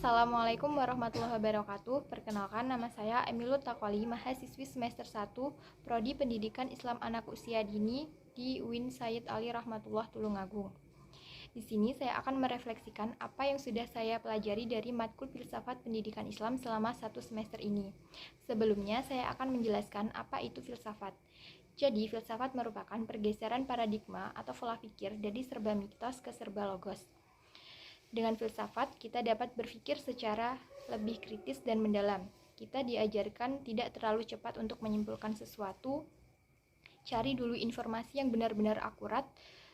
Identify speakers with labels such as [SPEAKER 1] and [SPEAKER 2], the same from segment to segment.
[SPEAKER 1] Assalamualaikum warahmatullahi wabarakatuh. Perkenalkan, nama saya Emilut Takwali, mahasiswi semester 1, Prodi Pendidikan Islam Anak Usia Dini di UIN Sayyid Ali Rahmatullah Tulungagung. Di sini saya akan merefleksikan apa yang sudah saya pelajari dari matkul filsafat pendidikan Islam selama 1 semester ini. Sebelumnya, saya akan menjelaskan apa itu filsafat. Jadi, filsafat merupakan pergeseran paradigma atau pola pikir dari serba mitos ke serba logos. Dengan filsafat, kita dapat berpikir secara lebih kritis dan mendalam. Kita diajarkan tidak terlalu cepat untuk menyimpulkan sesuatu, cari dulu informasi yang benar-benar akurat,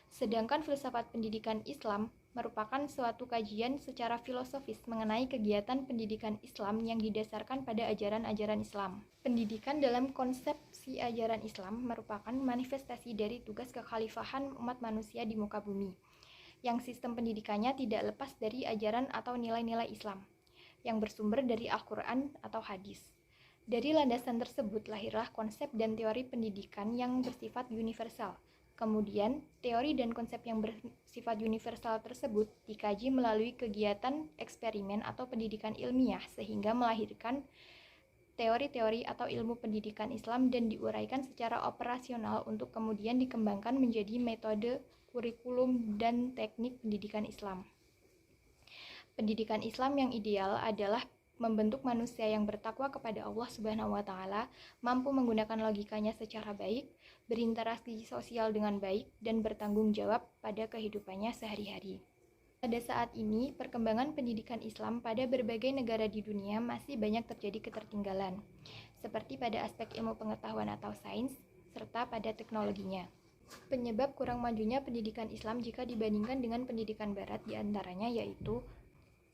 [SPEAKER 1] sedangkan filsafat pendidikan Islam merupakan suatu kajian secara filosofis mengenai kegiatan pendidikan Islam yang didasarkan pada ajaran-ajaran Islam. Pendidikan dalam konsepsi ajaran Islam merupakan manifestasi dari tugas kekhalifahan umat manusia di muka bumi, yang sistem pendidikannya tidak lepas dari ajaran atau nilai-nilai Islam, yang bersumber dari Al-Quran atau hadis. Dari landasan tersebut lahirlah konsep dan teori pendidikan yang bersifat universal. Kemudian, teori dan konsep yang bersifat universal tersebut dikaji melalui kegiatan eksperimen atau pendidikan ilmiah sehingga melahirkan teori-teori atau ilmu pendidikan Islam dan diuraikan secara operasional untuk kemudian dikembangkan menjadi metode, kurikulum, dan teknik pendidikan Islam. Pendidikan Islam yang ideal adalah membentuk manusia yang bertakwa kepada Allah Subhanahu wa Ta'ala, mampu menggunakan logikanya secara baik, berinteraksi sosial dengan baik, dan bertanggung jawab pada kehidupannya sehari-hari. Pada saat ini, perkembangan pendidikan Islam pada berbagai negara di dunia masih banyak terjadi ketertinggalan, seperti pada aspek ilmu pengetahuan atau sains, serta pada teknologinya. Penyebab kurang majunya pendidikan Islam jika dibandingkan dengan pendidikan Barat diantaranya yaitu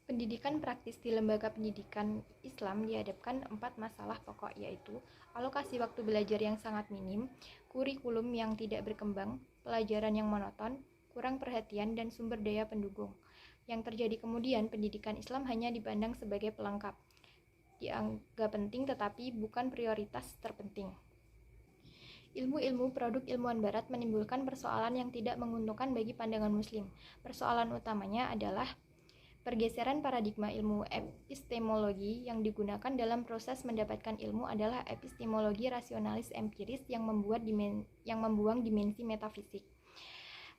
[SPEAKER 1] pendidikan praktis di lembaga pendidikan Islam dihadapkan 4 masalah pokok, yaitu alokasi waktu belajar yang sangat minim, kurikulum yang tidak berkembang, pelajaran yang monoton, kurang perhatian, dan sumber daya pendukung. Yang terjadi kemudian, pendidikan Islam hanya dipandang sebagai pelengkap, dianggap penting tetapi bukan prioritas terpenting. Ilmu-ilmu produk ilmuwan Barat menimbulkan persoalan yang tidak menguntungkan bagi pandangan Muslim. Persoalan utamanya adalah pergeseran paradigma ilmu epistemologi yang digunakan dalam proses mendapatkan ilmu adalah epistemologi rasionalis empiris yang membuang dimensi metafisik.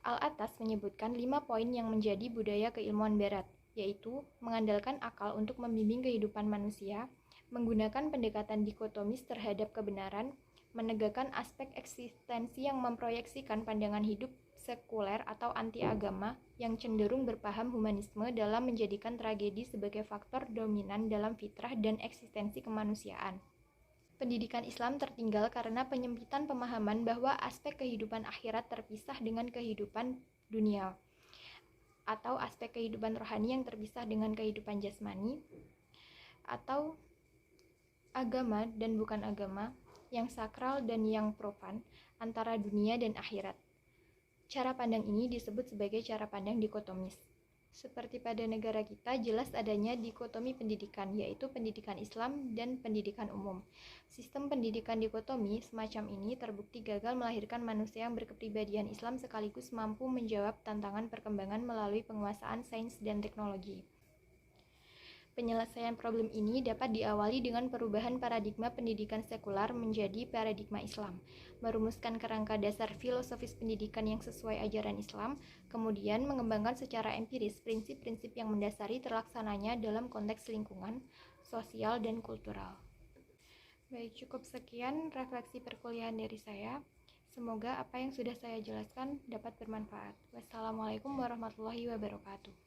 [SPEAKER 1] Al-Atas menyebutkan 5 poin yang menjadi budaya keilmuan Barat, yaitu mengandalkan akal untuk membimbing kehidupan manusia, menggunakan pendekatan dikotomis terhadap kebenaran, menegakkan aspek eksistensi yang memproyeksikan pandangan hidup sekuler atau anti-agama yang cenderung berpaham humanisme dalam menjadikan tragedi sebagai faktor dominan dalam fitrah dan eksistensi kemanusiaan. Pendidikan Islam tertinggal karena penyempitan pemahaman bahwa aspek kehidupan akhirat terpisah dengan kehidupan dunia, atau aspek kehidupan rohani yang terpisah dengan kehidupan jasmani, atau agama dan bukan agama, yang sakral dan yang profan, antara dunia dan akhirat. Cara pandang ini disebut sebagai cara pandang dikotomis. Seperti pada negara kita, jelas adanya dikotomi pendidikan, yaitu pendidikan Islam dan pendidikan umum. Sistem pendidikan dikotomi semacam ini terbukti gagal melahirkan manusia yang berkepribadian Islam sekaligus mampu menjawab tantangan perkembangan melalui penguasaan sains dan teknologi. Penyelesaian problem ini dapat diawali dengan perubahan paradigma pendidikan sekular menjadi paradigma Islam, merumuskan kerangka dasar filosofis pendidikan yang sesuai ajaran Islam, kemudian mengembangkan secara empiris prinsip-prinsip yang mendasari terlaksananya dalam konteks lingkungan, sosial, dan kultural. Baik, cukup sekian refleksi perkuliahan dari saya. Semoga apa yang sudah saya jelaskan dapat bermanfaat. Wassalamualaikum warahmatullahi wabarakatuh.